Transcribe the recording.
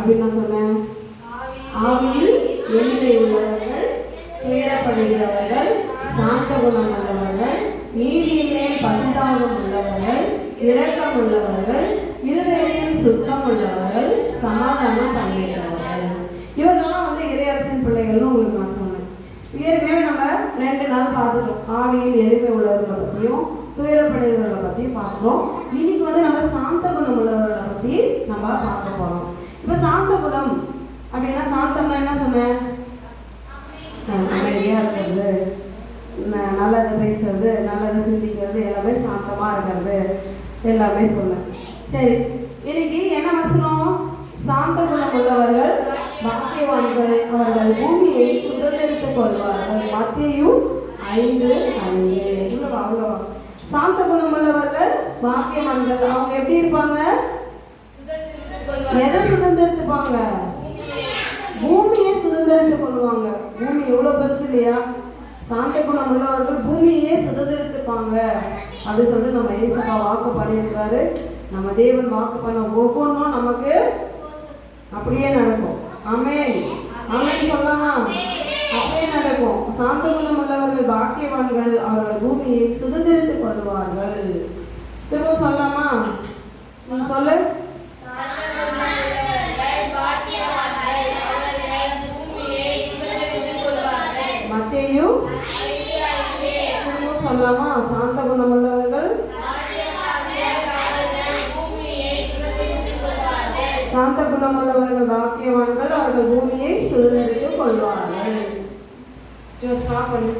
அப்படின்னு நான் சொன்னேன்? ஆவியில் எளிமை உள்ளவர்கள், துயரப்படுகிறவர்கள், சாந்த குணம் உள்ளவர்கள், நீதியிலே பரிதாபம் உள்ளவர்கள், இரக்கம் உள்ளவர்கள், இருதயத்தில் சுத்தம் உள்ளவர்கள், சமாதானம் பண்ணியிருக்கிறவர்கள். இவர்களெல்லாம் இறையரசின் பிள்ளைகள்னு உங்களுக்கு நான் சொன்னேன். ஏற்கனவே நம்ம 2 நாள் பார்த்துட்டோம். ஆவியில் எளிமை உள்ளவர்களை பற்றியும் துயரப்படுகிறவர்களை பற்றியும் பார்க்குறோம். இன்னைக்கு நம்ம சாந்த குணம் உள்ளவர்களை பற்றி நம்ம பார்க்க போகிறோம். இப்போ சாந்த குணம் அப்படின்னா சாந்தம்னா என்ன சொன்னேன்? அமைதியாக இருக்கிறது, நல்லதை பேசுறது, நல்லதை சிந்திக்கிறது, எல்லாமே சாந்தமாக இருக்கிறது, எல்லாமே சொன்னேன். சரி, இன்னைக்கு என்ன வசனம்? சாந்த குணம் உள்ளவர்கள் பாக்கியவான்கள், அவர்கள் பூமியை சுதந்திரித்துக் கொள்வார்கள். மத்தேயு 5:5. அவ்வளோ சாந்த குணம் உள்ளவர்கள் பாக்கியவான்கள். அவங்க எப்படி இருப்பாங்க? எதை சுதந்திரித்துப்பாங்க? பூமியை சுதந்திரித்துக் கொள்வாங்க. பூமி எவ்வளோ பெருசு இல்லையா? சாந்த குணம் உள்ளவர்கள் பூமியே சுதந்திரித்துப்பாங்க அப்படின்னு சொல்லிட்டு நம்ம ஏசப்பா வாக்கு பண்ணியிருக்காரு. நம்ம தேவன் வாக்கு பண்ண ஒவ்வொன்றும் நமக்கு அப்படியே நடக்கும். ஆமென், ஆமென் சொல்லலாமா? அப்படியே நடக்கும். சாந்த குணம் உள்ளவர்கள் பாக்கியவான்கள், அவர்கள் பூமியை சுதந்திரித்துக் கொள்வார்கள். திரும்ப சொல்லலாமா? சொல்லு. மத்தேயு சொல்லலாமா? சாந்த குணம் உள்ளவர்கள், சாந்த குணம் உள்ளவர்கள் பாக்கியவான்கள், அவர்கள் பூமியை சுதந்திரித்துக் கொள்வார்கள். ஸ்டாப் பண்ணு.